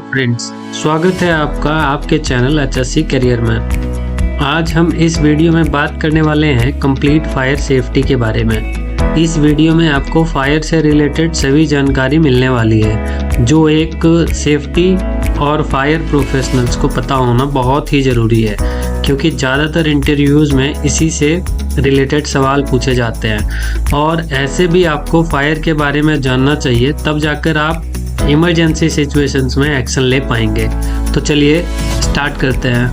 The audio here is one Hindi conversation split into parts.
फ्रेंड्स, स्वागत है आपका आपके चैनल HSC करियर में। आज हम इस वीडियो में बात करने वाले हैं कंप्लीट फायर सेफ्टी के बारे में। इस वीडियो में आपको फायर से रिलेटेड सभी जानकारी मिलने वाली है जो एक सेफ्टी और फायर प्रोफेशनल्स को पता होना बहुत ही ज़रूरी है, क्योंकि ज़्यादातर इंटरव्यूज़ में इसी से रिलेटेड सवाल पूछे जाते हैं और ऐसे भी आपको फायर के बारे में जानना चाहिए, तब जाकर आप इमरजेंसी सिचुएशंस में एक्शन ले पाएंगे। तो चलिए स्टार्ट करते हैं।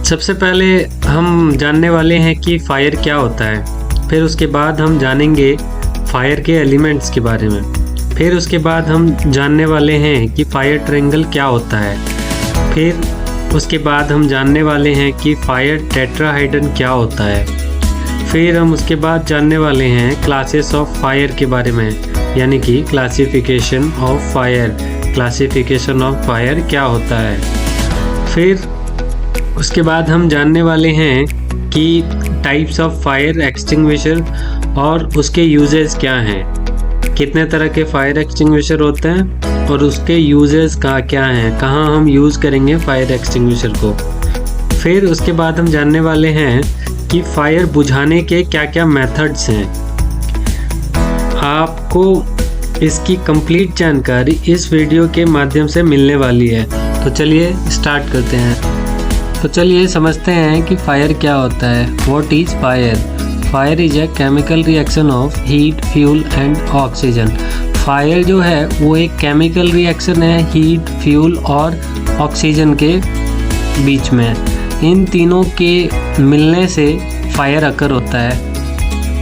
सबसे पहले हम जानने वाले हैं कि फायर क्या होता है, फिर उसके बाद हम जानेंगे फायर के एलिमेंट्स के बारे में, फिर उसके बाद हम जानने वाले हैं कि फायर ट्रायंगल क्या होता है, फिर उसके बाद हम जानने वाले हैं कि फायर टेट्राहाइड्रन क्या होता है, फिर हम उसके बाद जानने वाले हैं क्लासेस ऑफ फायर के बारे में, यानी कि क्लासिफिकेशन ऑफ फायर क्या होता है। फिर उसके बाद हम जानने वाले हैं कि टाइप्स ऑफ फायर एक्सटिंग्विशर और उसके यूजेस क्या हैं, कितने तरह के फायर एक्सटिंग्विशर होते हैं और उसके यूजेस क्या हैं, कहाँ हम यूज़ करेंगे फायर एक्सटिंग्विशर को। फिर उसके बाद हम जानने वाले हैं कि फायर बुझाने के क्या क्या मेथड्स हैं। आपको इसकी कंप्लीट जानकारी इस वीडियो के माध्यम से मिलने वाली है। तो चलिए स्टार्ट करते हैं। तो चलिए समझते हैं कि फायर क्या होता है। What is fire? Fire is a chemical reaction of heat, fuel and oxygen. Fire जो है वो एक केमिकल रिएक्शन है हीट, फ्यूल और ऑक्सीजन के बीच में। इन तीनों के मिलने से फायर अकर होता है।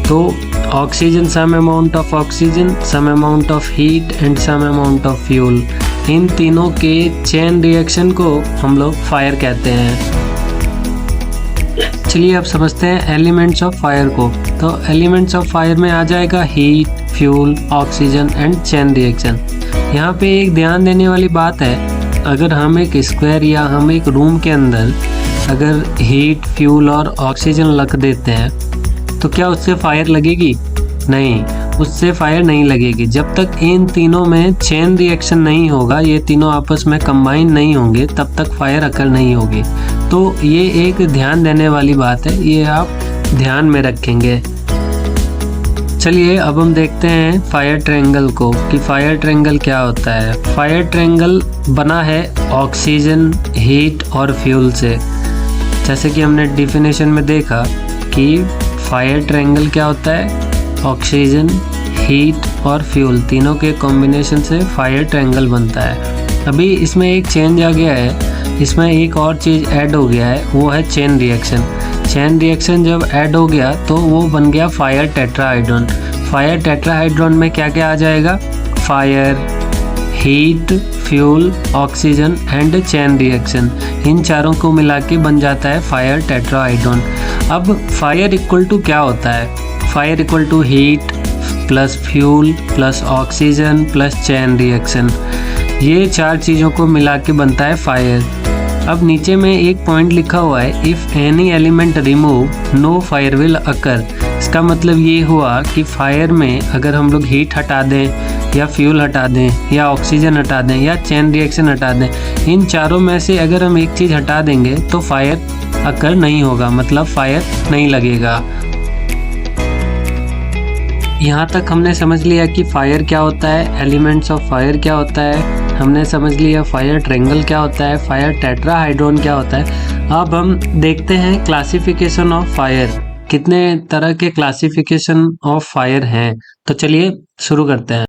तो oxygen, some amount of oxygen, some amount of heat and some amount of fuel, इन तीनों के चेन रिएक्शन को हम लोग फायर कहते हैं। चलिए अब समझते हैं एलिमेंट्स ऑफ फायर को। तो एलिमेंट्स ऑफ फायर में आ जाएगा heat, fuel, oxygen and chain reaction. यहाँ पे एक ध्यान देने वाली बात है, अगर हम एक स्क्वायर या हम एक रूम के अंदर अगर हीट, फ्यूल और ऑक्सीजन रख देते हैं तो क्या उससे फायर लगेगी? नहीं, उससे फायर नहीं लगेगी। जब तक इन तीनों में चेन रिएक्शन नहीं होगा, ये तीनों आपस में कंबाइन नहीं होंगे, तब तक फायर अकर नहीं होगी। तो ये एक ध्यान देने वाली बात है, ये आप ध्यान में रखेंगे। चलिए अब हम देखते हैं फायर ट्रायंगल को कि फायर ट्रायंगल क्या होता है। फायर ट्रायंगल बना है ऑक्सीजन, हीट और फ्यूल से। जैसे कि हमने डेफिनेशन में देखा कि फायर ट्रायंगल क्या होता है, ऑक्सीजन, हीट और फ्यूल तीनों के कॉम्बिनेशन से फायर ट्रायंगल बनता है। अभी इसमें एक चेंज आ गया है, इसमें एक और चीज़ ऐड हो गया है, वो है चेन रिएक्शन। चेन रिएक्शन जब ऐड हो गया तो वो बन गया फायर टेट्राहाइड्रॉन। फायर टेट्राहाइड्रॉन में क्या क्या आ जाएगा? Fire, heat, fuel, oxygen and chain reaction, इन चारों को मिला के बन जाता है फायर टेट्राहाइड्रॉन। अब फायर इक्वल टू क्या होता है? Fire equal to heat plus fuel plus oxygen plus chain reaction, ये चार चीज़ों को मिला के बनता है फायर। अब नीचे में एक पॉइंट लिखा हुआ है, if any element remove no fire will occur. इसका मतलब ये हुआ कि फायर में अगर हम लोग हीट हटा दें या फ्यूल हटा दें या ऑक्सीजन हटा दें या चेन रिएक्शन हटा दें, इन चारों में से अगर हम एक चीज़ हटा देंगे तो फायर अकर नहीं होगा, मतलब फायर नहीं लगेगा। यहाँ तक हमने समझ लिया कि फायर क्या होता है, एलिमेंट्स ऑफ फायर क्या होता है, हमने समझ लिया फायर ट्रायंगल क्या होता है, फायर टेट्राहाइड्रॉन क्या होता है। अब हम देखते हैं क्लासिफिकेशन ऑफ फायर, कितने तरह के क्लासिफिकेशन ऑफ फायर हैं। तो चलिए शुरू करते हैं।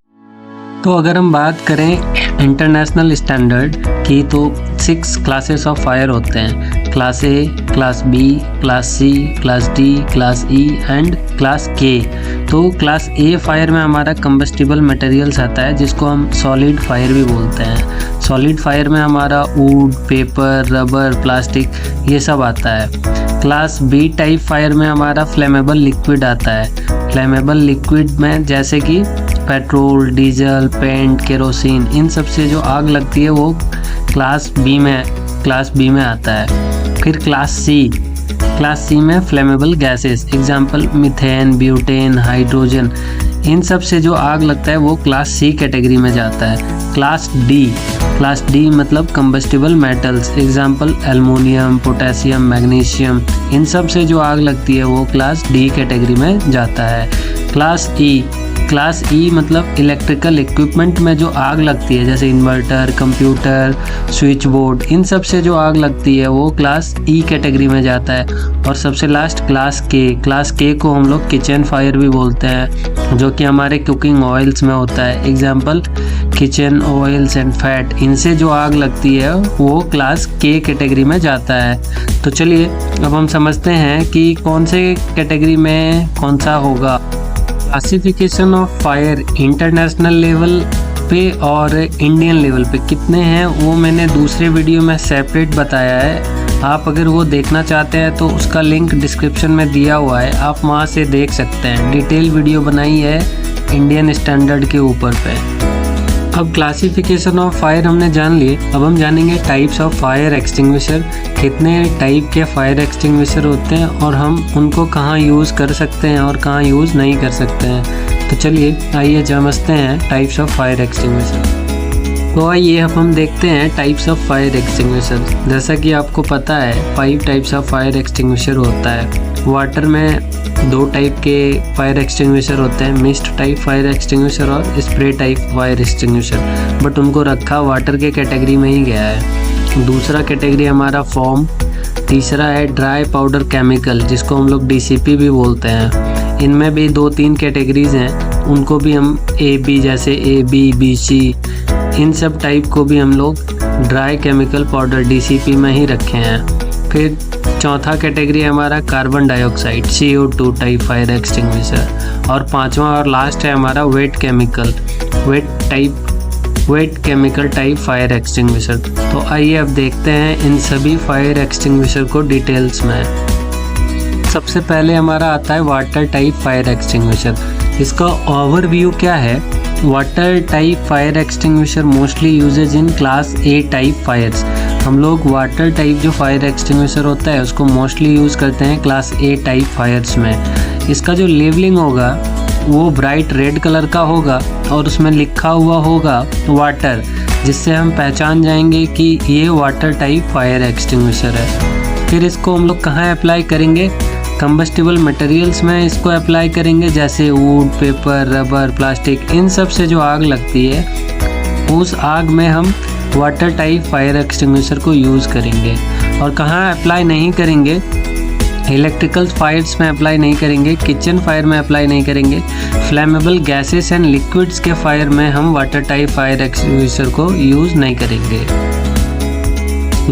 तो अगर हम बात करें इंटरनेशनल स्टैंडर्ड की तो 6 क्लासेस ऑफ फायर होते हैं, class A, class B, class C, class D, class E and class K. तो क्लास ए फायर में हमारा कंबस्टिबल मटेरियल्स आता है, जिसको हम सॉलिड फायर भी बोलते हैं। सॉलिड फायर में हमारा वुड, पेपर, रबर, प्लास्टिक ये सब आता है। क्लास बी टाइप फायर में हमारा फ्लेमेबल लिक्विड आता है। फ्लेमेबल लिक्विड में जैसे कि पेट्रोल, डीजल, पेंट, केरोसिन, इन सब से जो आग लगती है वो क्लास बी में आता है। फिर क्लास सी में flammable gases, example methane, butane, hydrogen, इन सब से जो आग लगता है वो क्लास सी कैटेगरी में जाता है। क्लास डी मतलब combustible metals, example aluminium, potassium, magnesium, इन सब से जो आग लगती है वो क्लास डी कैटेगरी में जाता है। क्लास ई मतलब इलेक्ट्रिकल इक्विपमेंट में जो आग लगती है, जैसे इन्वर्टर, कंप्यूटर, स्विच बोर्ड, इन सब से जो आग लगती है वो क्लास ई कैटेगरी में जाता है। और सबसे लास्ट क्लास के को हम लोग किचन फायर भी बोलते हैं, जो कि हमारे कुकिंग ऑयल्स में होता है, example kitchen oils and fat, इनसे जो आग लगती है वो क्लास के कैटेगरी में जाता है। तो चलिए अब हम समझते हैं कि कौन से कैटेगरी में कौन सा होगा। Classification of fire international level पे और इंडियन लेवल पे कितने हैं वो मैंने दूसरे वीडियो में सेपरेट बताया है। आप अगर वो देखना चाहते हैं तो उसका लिंक डिस्क्रिप्शन में दिया हुआ है, आप वहाँ से देख सकते हैं। डिटेल वीडियो बनाई है इंडियन स्टैंडर्ड के ऊपर पे। अब क्लासिफिकेशन ऑफ फायर हमने जान लिए, अब हम जानेंगे टाइप्स ऑफ फायर एक्सटिंग्विशर। कितने टाइप के फायर एक्सटिंग्विशर होते हैं और हम उनको कहाँ यूज़ कर सकते हैं और कहाँ यूज़ नहीं कर सकते हैं। तो चलिए आइए समझते हैं टाइप्स ऑफ फायर एक्सटिंग्विशर। तो आइए अब हम देखते हैं टाइप्स ऑफ फायर एक्सटिंग्विशर। जैसा कि आपको पता है 5 टाइप्स ऑफ फायर एक्सटिंग्विशर होता है। वाटर में 2 टाइप के फायर एक्सटिंग्विशर होते हैं, मिस्ट टाइप फायर एक्सटिंग्विशर और spray type fire extinguisher, but उनको रखा वाटर के कैटेगरी में ही गया है। दूसरा कैटेगरी हमारा फोम, तीसरा है ड्राई पाउडर केमिकल, जिसको हम लोग DCP भी बोलते हैं। इनमें भी 2-3 कैटेगरीज हैं, उनको भी हम AB जैसे AB, BC, इन सब टाइप को भी हम लोग ड्राई केमिकल पाउडर DCP में ही रखे हैं। फिर चौथा कैटेगरी है हमारा carbon dioxide CO2 type fire extinguisher, और पांचवा और लास्ट है हमारा wait chemical type fire extinguisher. तो आइए अब देखते हैं इन सभी फायर एक्सटिंग्विशर को डिटेल्स में। सबसे पहले हमारा आता है वाटर टाइप फायर एक्सटिंग्विशर। इसका ओवरव्यू क्या है? Water type fire extinguisher mostly uses in class A type fires. हम लोग वाटर टाइप जो फायर एक्सटिंग्विशर होता है उसको मोस्टली यूज़ करते हैं क्लास A टाइप फायर्स में। इसका जो लेबलिंग होगा वो ब्राइट रेड कलर का होगा और उसमें लिखा हुआ होगा वाटर, जिससे हम पहचान जाएंगे कि ये वाटर टाइप फायर एक्सटिंग्विशर है। फिर इसको हम लोग कहाँ अप्लाई करेंगे? कंबस्टिबल मटेरियल्स में इसको अप्लाई करेंगे, जैसे वुड, पेपर, रबर, प्लास्टिक, इन सब से जो आग लगती है उस आग में हम वाटर टाइप फायर एक्सटिंग्विशर को यूज़ करेंगे। और कहाँ अप्लाई नहीं करेंगे? इलेक्ट्रिकल फायर्स में अप्लाई नहीं करेंगे, किचन फायर में अप्लाई नहीं करेंगे, फ्लेमेबल गैसेस एंड लिक्विड्स के फायर में हम वाटर टाइप फायर एक्सटिंग्विशर को यूज़ नहीं करेंगे।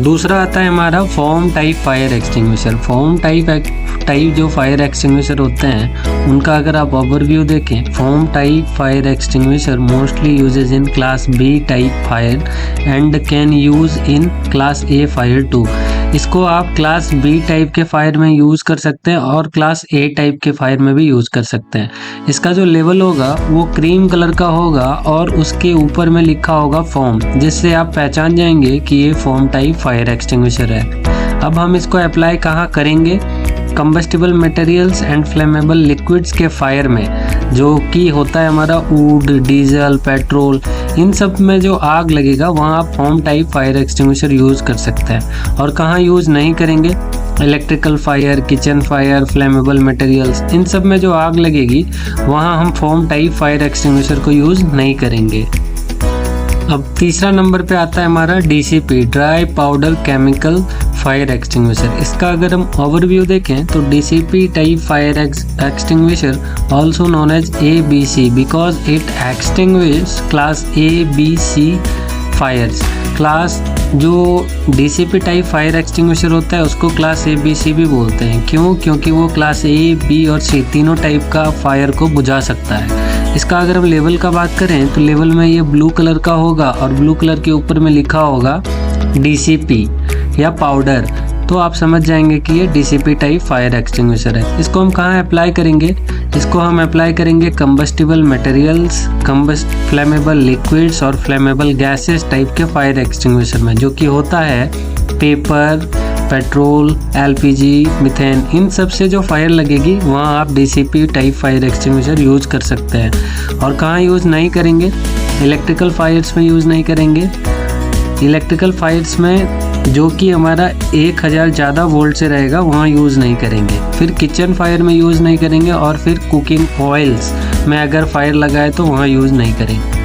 दूसरा आता है हमारा foam type fire extinguisher. Foam type जो फायर एक्सटिंग्विशर होते हैं उनका अगर आप ओवरव्यू देखें, foam type fire extinguisher mostly uses in class B type fire and can use in class A fire too. इसको आप क्लास B टाइप के फायर में यूज़ कर सकते हैं और क्लास A टाइप के फायर में भी यूज़ कर सकते हैं। इसका जो लेवल होगा वो क्रीम कलर का होगा और उसके ऊपर में लिखा होगा फोम, जिससे आप पहचान जाएंगे कि ये फोम टाइप फायर एक्सटिंग्विशर है। अब हम इसको अप्लाई कहाँ करेंगे? Combustible materials and flammable liquids के फायर में, जो कि होता है हमारा वुड, डीजल, पेट्रोल, इन सब में जो आग लगेगा वहाँ आप foam type fire extinguisher use कर सकते हैं। और कहाँ यूज़ नहीं करेंगे? Electrical fire, kitchen fire, flammable materials, इन सब में जो आग लगेगी वहाँ हम फोम टाइप फायर एक्सटिंग्विशर को यूज़ नहीं करेंगे। अब तीसरा नंबर पे आता है हमारा DCP dry powder chemical fire extinguisher. इसका अगर हम ओवरव्यू देखें तो DCP type fire extinguisher also known as ABC because it extinguish class ABC fires. Class जो DCP टाइप फायर एक्सटिंग्विशर होता है उसको क्लास ABC भी बोलते हैं। क्यों? क्योंकि वो क्लास A, B और C तीनों टाइप का फायर को बुझा सकता है। इसका अगर हम लेवल का बात करें तो लेवल में ये ब्लू कलर का होगा और ब्लू कलर के ऊपर में लिखा होगा DCP या पाउडर, तो आप समझ जाएंगे कि ये DCP टाइप फायर एक्सटिंग्विशर है। इसको हम कहाँ अप्लाई करेंगे? इसको हम अप्लाई करेंगे कंबस्टिबल मटेरियल्स, फ्लेमेबल लिक्विड्स और फ्लेमेबल गैसेस टाइप के फायर एक्सटिंग्विशर में, जो कि होता है पेपर, पेट्रोल, एलपीजी, मीथेन, इन सब से जो फायर लगेगी वहाँ आप DCP type fire extinguisher use कर सकते हैं। और कहाँ यूज़ नहीं करेंगे? इलेक्ट्रिकल फायर्स में यूज़ नहीं करेंगे। इलेक्ट्रिकल फायर्स में जो कि हमारा 1000 ज़्यादा वोल्ट से रहेगा वहाँ यूज़ नहीं करेंगे। फिर किचन फायर में यूज़ नहीं करेंगे, और फिर कुकिंग ऑयल्स में अगर फायर लगाए तो वहाँ यूज़ नहीं करेंगे।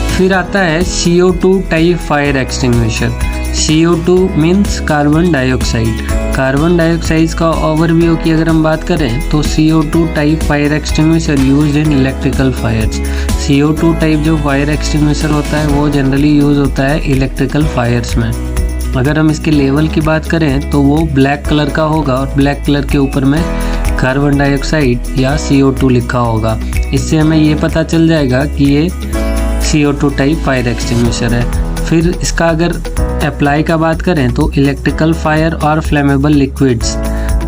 फिर आता है CO2 type fire extinguisher. CO2 means carbon dioxide. Carbon dioxide का ओवरव्यू की अगर हम बात करें तो CO2 type fire extinguisher used in electrical fires. CO2 type जो फायर एक्सटिंग्विशर होता है वो जनरली यूज़ होता है इलेक्ट्रिकल फायर्स में। अगर हम इसके लेवल की बात करें तो वो ब्लैक कलर का होगा, और ब्लैक कलर के ऊपर में कार्बन डाइऑक्साइड या CO2 लिखा होगा। इससे हमें ये पता चल जाएगा कि ये CO2 टाइप फायर एक्सटिंग्विशर है। फिर इसका अगर अप्लाई का बात करें तो इलेक्ट्रिकल फायर और फ्लेमेबल लिक्विड्स,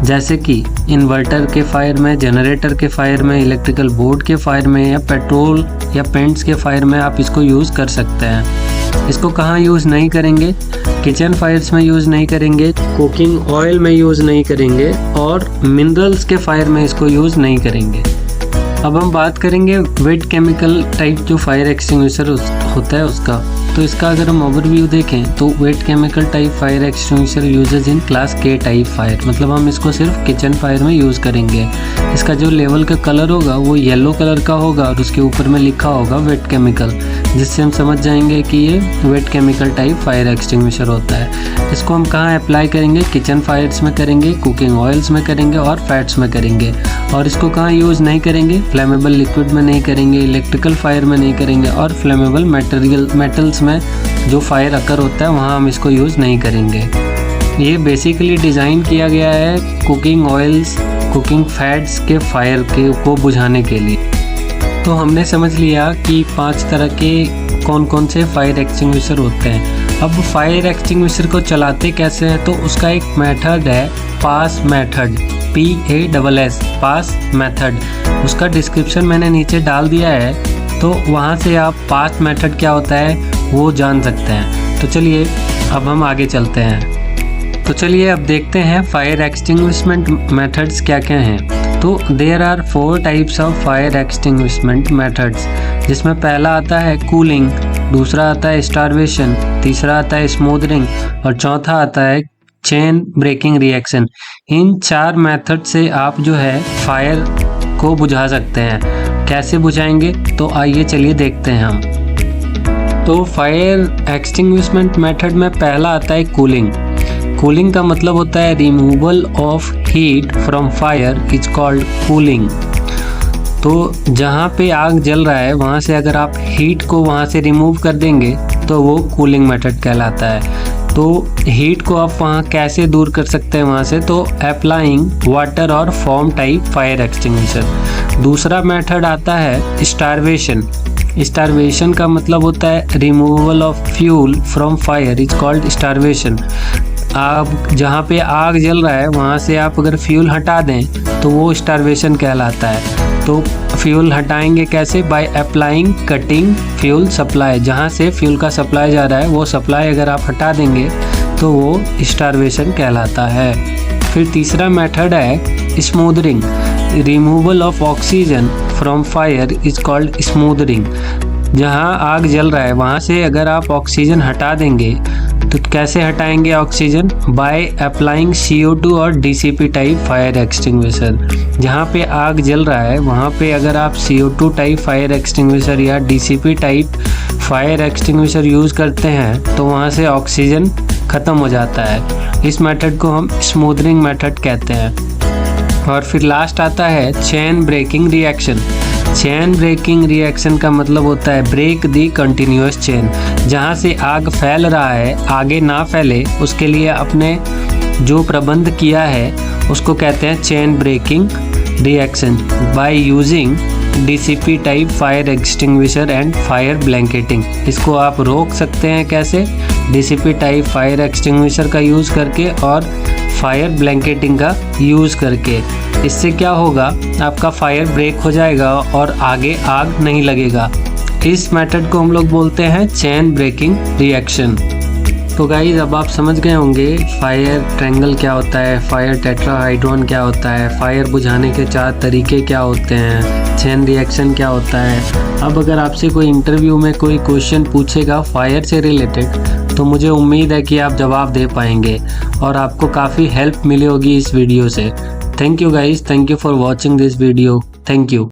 जैसे कि इन्वर्टर के फायर में, जनरेटर के फायर में, इलेक्ट्रिकल बोर्ड के फायर में, या पेट्रोल या पेंट्स के फायर में आप इसको यूज़ कर सकते हैं। इसको कहाँ यूज़ नहीं करेंगे? किचन फायर्स में यूज़ नहीं करेंगे, कुकिंग ऑयल में यूज़ नहीं करेंगे, और मिनरल्स के फायर में इसको यूज़ नहीं करेंगे। अब हम बात करेंगे वेट केमिकल टाइप जो फायर एक्सटिंग्विशर होता है उसका। तो इसका अगर हम ओवरव्यू देखें तो wet chemical type fire extinguisher uses in class K type fire, मतलब हम इसको सिर्फ किचन फायर में यूज़ करेंगे। इसका जो लेवल का कलर होगा वो येलो कलर का होगा, और उसके ऊपर में लिखा होगा वेट केमिकल, जिससे हम समझ जाएंगे कि ये wait chemical type fire extinguisher होता है। इसको हम कहाँ अप्लाई करेंगे? किचन फायर्स में करेंगे, कुकिंग ऑयल्स में करेंगे, और फैट्स में करेंगे। और इसको कहाँ यूज़ नहीं करेंगे? फ्लेमेबल लिक्विड में नहीं करेंगे, इलेक्ट्रिकल फायर में नहीं करेंगे, और फ्लेमेबल मेटल्स में जो फायर अकर होता है वहाँ हम इसको यूज़ नहीं करेंगे। ये बेसिकली डिज़ाइन किया गया है कुकिंग ऑयल्स, कुकिंग फैट्स के फायर को बुझाने के लिए। तो हमने समझ लिया कि 5 तरह के कौन कौन से फायर एक्सटिंग्विशर होते हैं। अब फायर एक्सटिंग्विशर को चलाते कैसे हैं? तो उसका एक मेथड है पास मेथड, PASS, पास मेथड। उसका डिस्क्रिप्शन मैंने नीचे डाल दिया है, तो वहाँ से आप पास मेथड क्या होता है वो जान सकते हैं। तो चलिए अब हम आगे चलते हैं। तो चलिए अब देखते हैं फायर एक्सटिंग्विशमेंट मेथड्स क्या क्या हैं। तो there are 4 types of fire extinguishment methods, जिसमें पहला आता है कूलिंग, दूसरा आता है स्टारवेशन, तीसरा आता है स्मूदरिंग, और चौथा आता है चेन ब्रेकिंग रिएक्शन। इन 4 मेथड से आप जो है फायर को बुझा सकते हैं। कैसे बुझाएंगे? तो आइए चलिए देखते हैं हम। तो फायर एक्सटिंग्विशमेंट मेथड में पहला आता है कूलिंग। कूलिंग का मतलब होता है removal of heat from fire is called cooling. तो जहाँ पे आग जल रहा है वहाँ से अगर आप हीट को वहाँ से रिमूव कर देंगे तो वो कूलिंग मेथड कहलाता है। तो हीट को आप वहाँ कैसे दूर कर सकते हैं वहाँ से? तो अप्लाइंग वाटर और फोम टाइप फायर एक्सटिंग्विशर। दूसरा मेथड आता है स्टारवेशन। स्टारवेशन का मतलब होता है removal of fuel from fire is called starvation. आप जहाँ पे आग जल रहा है वहाँ से आप अगर फ्यूल हटा दें तो वो स्टारवेशन कहलाता है। तो फ्यूल हटाएंगे कैसे? By applying cutting fuel supply. जहाँ से फ्यूल का सप्लाई जा रहा है वो सप्लाई अगर आप हटा देंगे तो वो स्टारवेशन कहलाता है। फिर तीसरा मेथड है smothering. Removal of oxygen from fire is called smothering. जहाँ आग जल रहा है वहाँ से अगर आप ऑक्सीजन हटा देंगे तो कैसे हटाएंगे ऑक्सीजन? बाय अप्लाइंग CO2 और DCP टाइप फायर एक्सटिंग्विशर। जहाँ पे आग जल रहा है वहाँ पे अगर आप CO2 टाइप फायर एक्सटिंग्विशर या DCP type fire extinguisher use करते हैं तो वहाँ से ऑक्सीजन ख़त्म हो जाता है। इस मेथड को हम स्मूदरिंग मेथड कहते हैं। और फिर लास्ट आता है chain breaking reaction. Chain breaking reaction का मतलब होता है ब्रेक दी कंटिन्यूअस चेन। जहाँ से आग फैल रहा है आगे ना फैले उसके लिए आपने जो प्रबंध किया है उसको कहते हैं chain breaking reaction by using DCP type fire extinguisher and fire blanketing. इसको आप रोक सकते हैं कैसे? DCP टाइप फायर एक्सटिंग्विशर का यूज़ करके और फायर ब्लैंकेटिंग का यूज़ करके। इससे क्या होगा? आपका फायर ब्रेक हो जाएगा और आगे आग नहीं लगेगा। इस मेथड को हम लोग बोलते हैं चेन ब्रेकिंग रिएक्शन। तो गाइज अब आप समझ गए होंगे फायर ट्रायंगल क्या होता है, फायर टेट्राहाइड्रॉन क्या होता है, फायर बुझाने के 4 तरीके क्या होते हैं, चेन रिएक्शन क्या होता है। अब अगर आपसे कोई इंटरव्यू में कोई क्वेश्चन पूछेगा फायर से रिलेटेड तो मुझे उम्मीद है कि आप जवाब दे पाएंगे और आपको काफ़ी हेल्प मिली होगी इस वीडियो से। Thank you guys, thank you for watching this video, thank you.